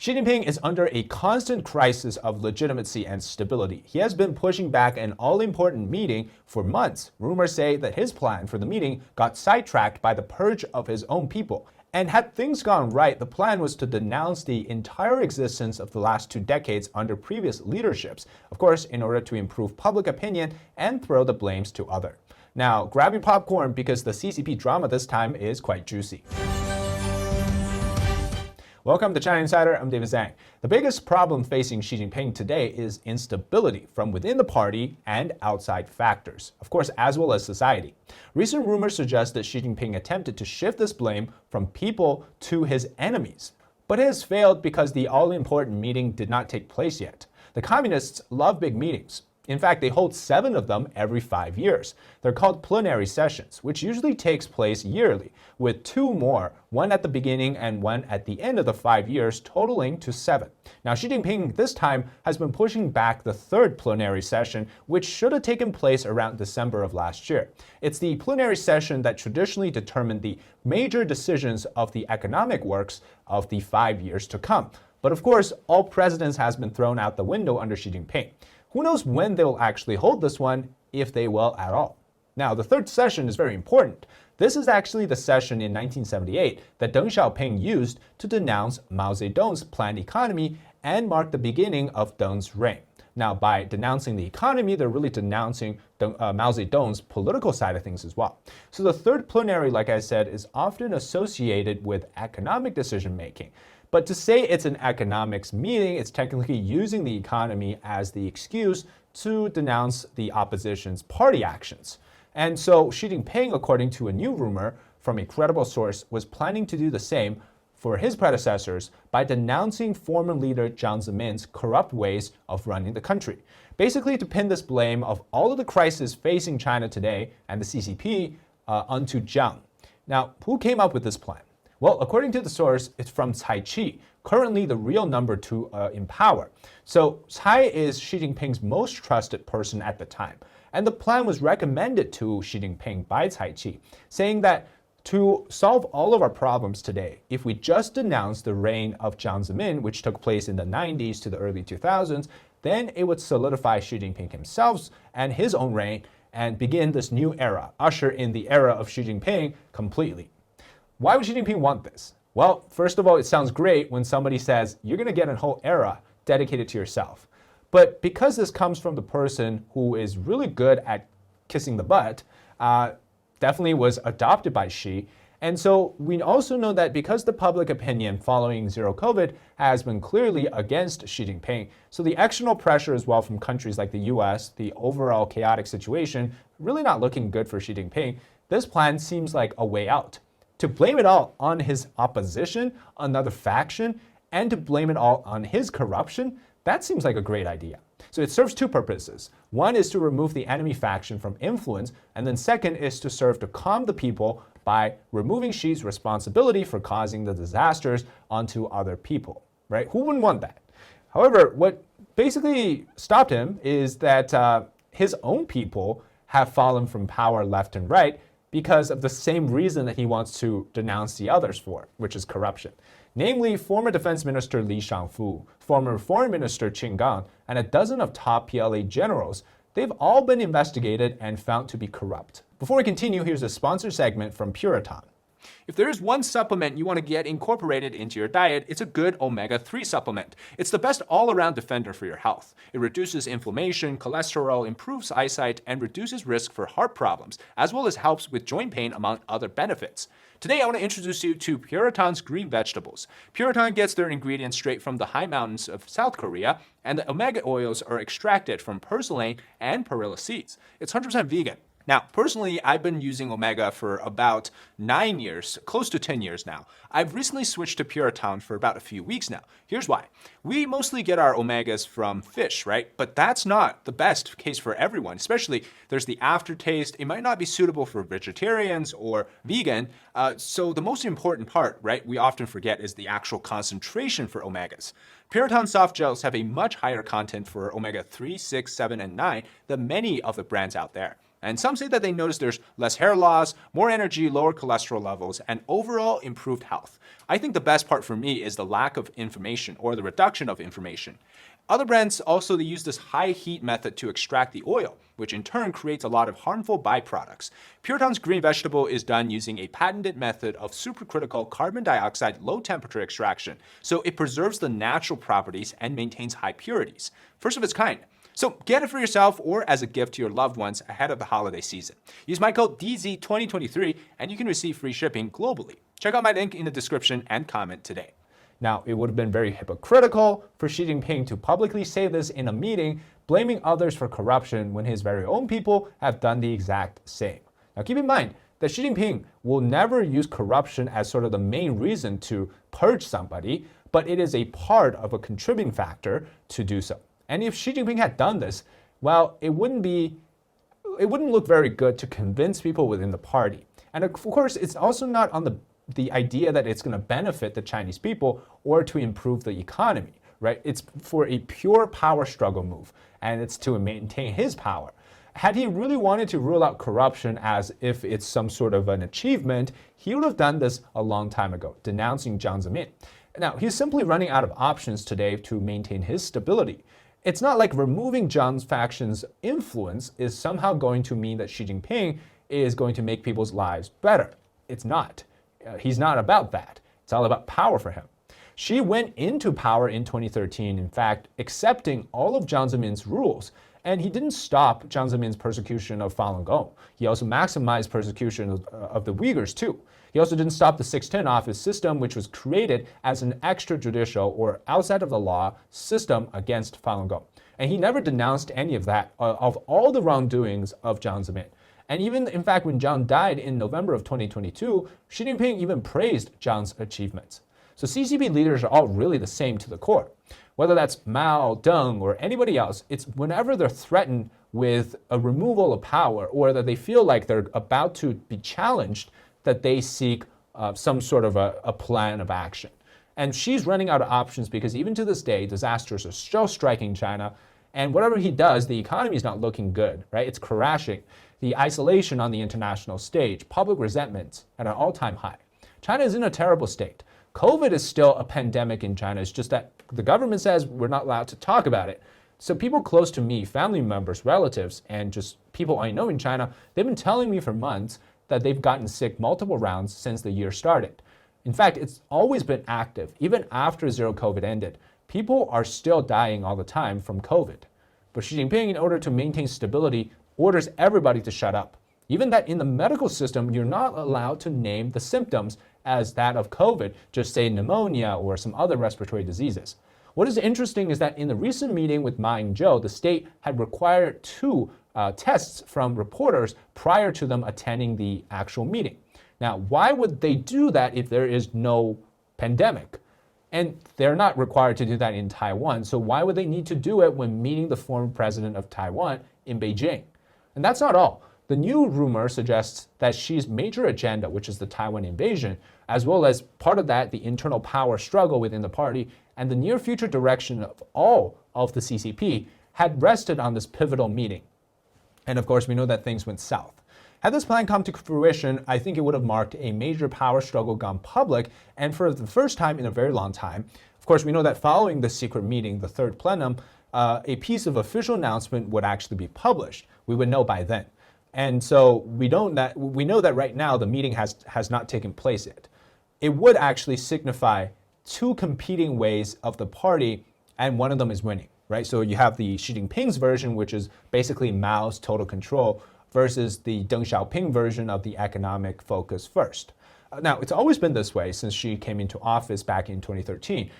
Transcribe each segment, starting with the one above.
Xi Jinping is under a constant crisis of legitimacy and stability. He has been pushing back an all-important meeting for months. Rumors say that his plan for the meeting got sidetracked by the purge of his own people. And had things gone right, the plan was to denounce the entire existence of the last 2 decades under previous leaderships, of course, in order to improve public opinion and throw the blames to others. Now, grab your popcorn because the CCP drama this time is quite juicy. Welcome to China Insider, I'm David Zhang. The biggest problem facing Xi Jinping today is instability from within the party and outside factors, of course, as well as society. Recent rumors suggest that Xi Jinping attempted to shift this blame from people to his enemies. But it has failed because the all-important meeting did not take place yet. The communists love big meetings. In fact, they hold 7 of them every 5 years. They're called plenary sessions, which usually takes place yearly, with 2 more, one at the beginning and one at the end of the 5 years, totaling to 7. Now, Xi Jinping this time has been pushing back the 3rd plenary session, which should have taken place around December of last year. It's the plenary session that traditionally determined the major decisions of the economic works of the 5 years to come. But of course, all precedence has been thrown out the window under Xi Jinping. Who knows when they will actually hold this one, if they will at all. Now, the 3rd session is very important. This is actually the session in 1978 that Deng Xiaoping used to denounce Mao Zedong's planned economy and mark the beginning of Deng's reign. Now, by denouncing the economy, they're really denouncing Mao Zedong's political side of things as well. So the 3rd plenary, like I said, is often associated with economic decision-making. But to say it's an economics meeting, it's technically using the economy as the excuse to denounce the opposition's party actions. And so Xi Jinping, according to a new rumor from a credible source, was planning to do the same for his predecessors by denouncing former leader Jiang Zemin's corrupt ways of running the country. Basically to pin this blame of all of the crises facing China today and the CCP onto Zhang. Now, who came up with this plan? Well, according to the source, it's from Cai, currently the real number 2 in power. So Cai is Xi Jinping's most trusted person at the time. And the plan was recommended to Xi Jinping by Cai, saying that to solve all of our problems today, if we just denounce the reign of Jiang Zemin, which took place in the 90s to the early 2000s, then it would solidify Xi Jinping himself and his own reign and begin this new era, usher in the era of Xi Jinping completely. Why would Xi Jinping want this? Well, first of all, it sounds great when somebody says you're going to get a whole era dedicated to yourself. But because this comes from the person who is really good at kissing the butt, definitely was adopted by Xi. And so we also know that because the public opinion following zero COVID has been clearly against Xi Jinping, so the external pressure as well from countries like the US, the overall chaotic situation, really not looking good for Xi Jinping, this plan seems like a way out. To blame it all on his opposition, another faction, and to blame it all on his corruption, that seems like a great idea. So it serves 2 purposes. One is to remove the enemy faction from influence, and then second is to serve to calm the people by removing Xi's responsibility for causing the disasters onto other people, right? Who wouldn't want that? However, what basically stopped him is that his own people have fallen from power left and right because of the same reason that he wants to denounce the others for, which is corruption. Namely, former Defense Minister Li Shangfu, former Foreign Minister Qin Gang, and a dozen of top PLA generals, they've all been investigated and found to be corrupt. Before we continue, here's a sponsored segment from Puritan. If there is one supplement you want to get incorporated into your diet, it's a good omega-3 supplement. It's the best all-around defender for your health. It reduces inflammation, cholesterol, improves eyesight, and reduces risk for heart problems, as well as helps with joint pain, among other benefits. Today, I want to introduce you to Puritan's green vegetables. Puritan gets their ingredients straight from the high mountains of South Korea, and the omega oils are extracted from purslane and perilla seeds. It's 100% vegan. Now, personally, I've been using Omega for about 9 years, close to 10 years now. I've recently switched to Puritan for about a few weeks now. Here's why. We mostly get our omegas from fish, right? But that's not the best case for everyone, especially there's the aftertaste. It might not be suitable for vegetarians or vegan. So the most important part, right, we often forget is the actual concentration for omegas. Puritan soft gels have a much higher content for omega 3, 6, 7, and 9 than many of the brands out there. And some say that they notice there's less hair loss, more energy, lower cholesterol levels, and overall improved health. I think the best part for me is the lack of inflammation or the reduction of inflammation. Other brands also they use this high heat method to extract the oil, which in turn creates a lot of harmful byproducts. Pureton's green vegetable is done using a patented method of supercritical carbon dioxide low temperature extraction, so it preserves the natural properties and maintains high purities. First of its kind. So get it for yourself or as a gift to your loved ones ahead of the holiday season. Use my code DZ2023 and you can receive free shipping globally. Check out my link in the description and comment today. Now, it would have been very hypocritical for Xi Jinping to publicly say this in a meeting, blaming others for corruption when his very own people have done the exact same. Now, keep in mind that Xi Jinping will never use corruption as sort of the main reason to purge somebody, but it is a part of a contributing factor to do so. And if Xi Jinping had done this, well, it wouldn't look very good to convince people within the party. And of course, it's also not on the idea that it's going to benefit the Chinese people or to improve the economy, right? It's for a pure power struggle move, and it's to maintain his power. Had he really wanted to rule out corruption as if it's some sort of an achievement, he would have done this a long time ago, denouncing Jiang Zemin. Now, he's simply running out of options today to maintain his stability. It's not like removing Zhang's faction's influence is somehow going to mean that Xi Jinping is going to make people's lives better. It's not. He's not about that. It's all about power for him. Xi went into power in 2013, in fact, accepting all of Jiang Zemin's rules. And he didn't stop Jiang Zemin's persecution of Falun Gong. He also maximized persecution of the Uyghurs, too. He also didn't stop the 610 office system, which was created as an extrajudicial or outside of the law system against Falun Gong. And he never denounced any of that, of all the wrongdoings of Jiang Zemin. And even, in fact, when Zhang died in November of 2022, Xi Jinping even praised Zhang's achievements. So CCP leaders are all really the same to the core. Whether that's Mao, Deng, or anybody else, it's whenever they're threatened with a removal of power or that they feel like they're about to be challenged, that they seek some sort of a plan of action. And Xi's running out of options because even to this day, disasters are still striking China. And whatever he does, the economy is not looking good, right? It's crashing. The isolation on the international stage, public resentment at an all-time high. China is in a terrible state. COVID is still a pandemic in China. It's just that the government says we're not allowed to talk about it. So people close to me, family members, relatives, and just people I know in China, they've been telling me for months that they've gotten sick multiple rounds since the year started. In fact, it's always been active. Even after zero COVID ended, people are still dying all the time from COVID. But Xi Jinping, in order to maintain stability, orders everybody to shut up. Even that in the medical system, you're not allowed to name the symptoms as that of COVID, just say pneumonia or some other respiratory diseases. What is interesting is that in the recent meeting with Ma Ying-jeou, the state had required two tests from reporters prior to them attending the actual meeting. Now, why would they do that if there is no pandemic? And they're not required to do that in Taiwan, so why would they need to do it when meeting the former president of Taiwan in Beijing? And that's not all. The new rumor suggests that Xi's major agenda, which is the Taiwan invasion, as well as part of that, the internal power struggle within the party, and the near future direction of all of the CCP, had rested on this pivotal meeting. And of course, we know that things went south. Had this plan come to fruition, I think it would have marked a major power struggle gone public, and for the first time in a very long time. Of course, we know that following the secret meeting, the third plenum, a piece of official announcement would actually be published. We would know by then. And so we know that right now the meeting has not taken place yet. It would actually signify two competing ways of the party, and one of them is winning, right? So you have the Xi Jinping's version, which is basically Mao's total control, versus the Deng Xiaoping version of the economic focus first. Now, it's always been this way since Xi came into office back in 2013.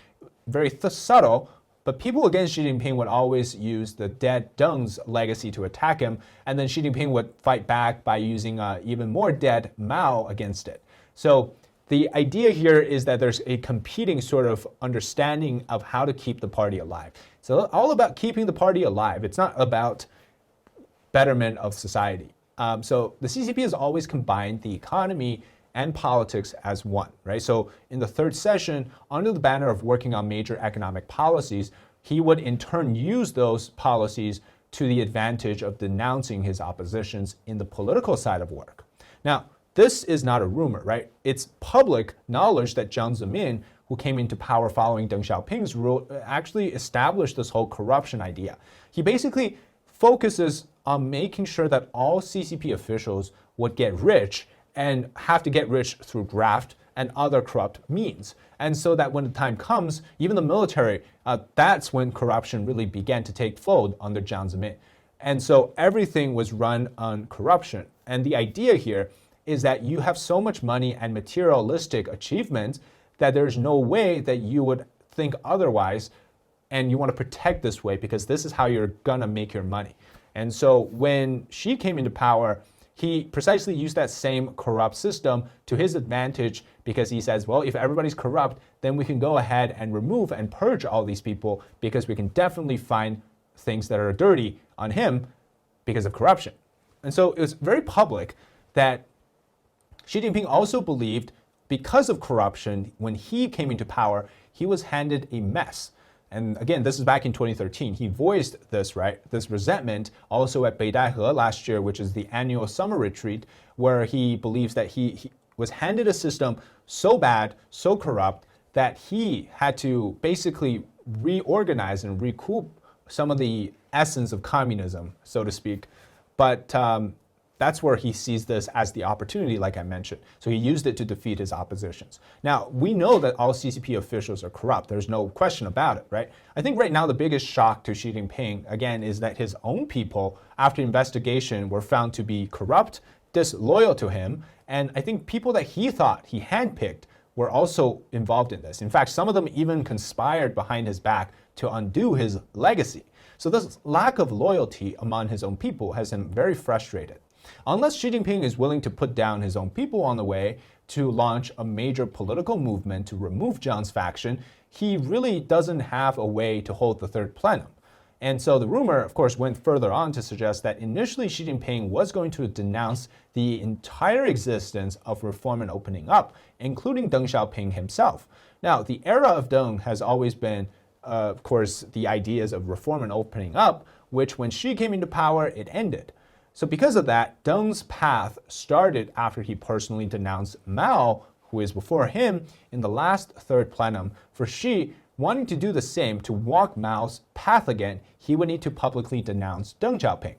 Very subtle, but people against Xi Jinping would always use the dead Deng's legacy to attack him, and then Xi Jinping would fight back by using even more dead Mao against it. So the idea here is that there's a competing sort of understanding of how to keep the party alive. It's all about keeping the party alive. It's not about betterment of society. So the CCP has always combined the economy and politics as one, right? So in the third session, under the banner of working on major economic policies, he would in turn use those policies to the advantage of denouncing his oppositions in the political side of work. Now, this is not a rumor, right? It's public knowledge that Jiang Zemin, who came into power following Deng Xiaoping's rule, actually established this whole corruption idea. He basically focuses on making sure that all CCP officials would get rich and have to get rich through graft and other corrupt means. And so that when the time comes, even the military, that's when corruption really began to take fold under Jiang Zemin. And so everything was run on corruption. And the idea here is that you have so much money and materialistic achievements that there's no way that you would think otherwise, and you want to protect this way because this is how you're gonna make your money. And so when Xi came into power, he precisely used that same corrupt system to his advantage because he says, well, if everybody's corrupt, then we can go ahead and remove and purge all these people because we can definitely find things that are dirty on him because of corruption. And so it was very public that Xi Jinping also believed because of corruption, when he came into power, he was handed a mess. And again, this is back in 2013. He voiced this, right? This resentment also at Beidaihe last year, which is the annual summer retreat, where he believes that he was handed a system so bad, so corrupt, that he had to basically reorganize and recoup some of the essence of communism, so to speak. But that's where he sees this as the opportunity, like I mentioned. So he used it to defeat his oppositions. Now, we know that all CCP officials are corrupt. There's no question about it, right? I think right now the biggest shock to Xi Jinping, again, is that his own people, after investigation, were found to be corrupt, disloyal to him. And I think people that he thought he handpicked were also involved in this. In fact, some of them even conspired behind his back to undo his legacy. So this lack of loyalty among his own people has him very frustrated. Unless Xi Jinping is willing to put down his own people on the way to launch a major political movement to remove Jiang's faction, he really doesn't have a way to hold the third plenum. And so the rumor, of course, went further on to suggest that initially Xi Jinping was going to denounce the entire existence of reform and opening up, including Deng Xiaoping himself. Now, the era of Deng has always been, of course, the ideas of reform and opening up, which when Xi came into power, it ended. So because of that, Deng's path started after he personally denounced Mao, who is before him, in the last third plenum. For Xi, wanting to do the same, to walk Mao's path again, he would need to publicly denounce Deng Xiaoping.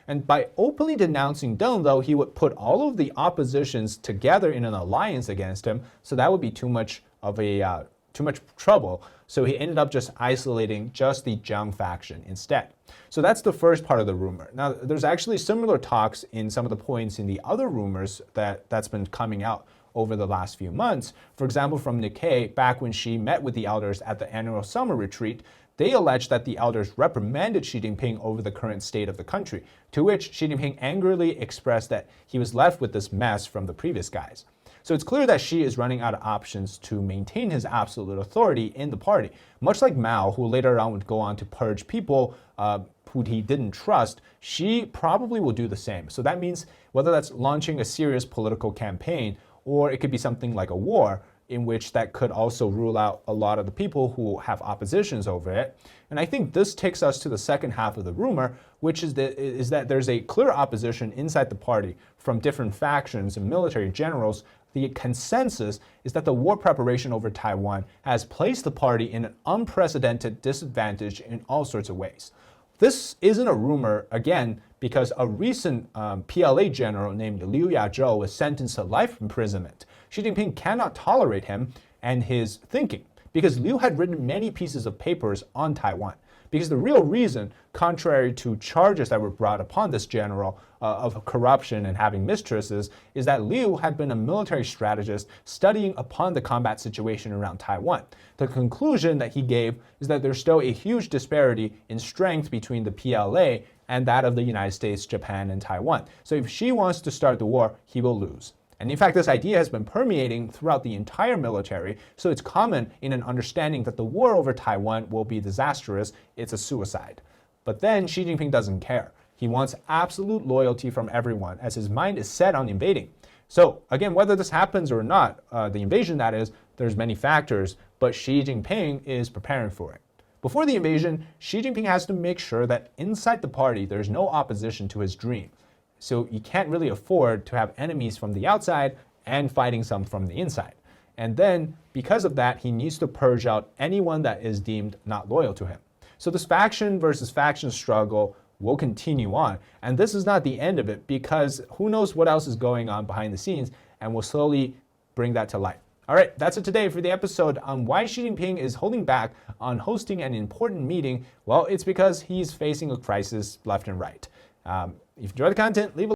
And by openly denouncing Deng, though, he would put all of the oppositions together in an alliance against him, so that would be too much trouble. So he ended up just isolating just the Zhang faction instead. So that's the first part of the rumor. Now, there's actually similar talks in some of the points in the other rumors that's been coming out over the last few months. For example, from Nikkei, back when Xi met with the elders at the annual summer retreat, they alleged that the elders reprimanded Xi Jinping over the current state of the country, to which Xi Jinping angrily expressed that he was left with this mess from the previous guys. So it's clear that Xi is running out of options to maintain his absolute authority in the party. Much like Mao, who later on would go on to purge people who he didn't trust, Xi probably will do the same. So that means whether that's launching a serious political campaign, or it could be something like a war, in which that could also rule out a lot of the people who have oppositions over it. And I think this takes us to the second half of the rumor, which is that there's a clear opposition inside the party from different factions and military generals. The consensus is that the war preparation over Taiwan has placed the party in an unprecedented disadvantage in all sorts of ways. This isn't a rumor, again, because a recent PLA general named Liu Yazhou was sentenced to life imprisonment. Xi Jinping cannot tolerate him and his thinking, because Liu had written many pieces of papers on Taiwan. Because the real reason, contrary to charges that were brought upon this general of corruption and having mistresses, is that Liu had been a military strategist studying upon the combat situation around Taiwan. The conclusion that he gave is that there's still a huge disparity in strength between the PLA and that of the United States, Japan, and Taiwan. So if Xi wants to start the war, he will lose. And in fact, this idea has been permeating throughout the entire military, so it's common in an understanding that the war over Taiwan will be disastrous, it's a suicide. But then Xi Jinping doesn't care. He wants absolute loyalty from everyone, as his mind is set on invading. So again, whether this happens or not, the invasion that is, there's many factors, but Xi Jinping is preparing for it. Before the invasion, Xi Jinping has to make sure that inside the party there's no opposition to his dream. So you can't really afford to have enemies from the outside and fighting some from the inside. And then, because of that, he needs to purge out anyone that is deemed not loyal to him. So this faction versus faction struggle will continue on. And this is not the end of it, because who knows what else is going on behind the scenes, and we'll slowly bring that to light. All right, that's it today for the episode on why Xi Jinping is holding back on hosting an important meeting. Well, it's because he's facing a crisis left and right. If you enjoyed the content, leave a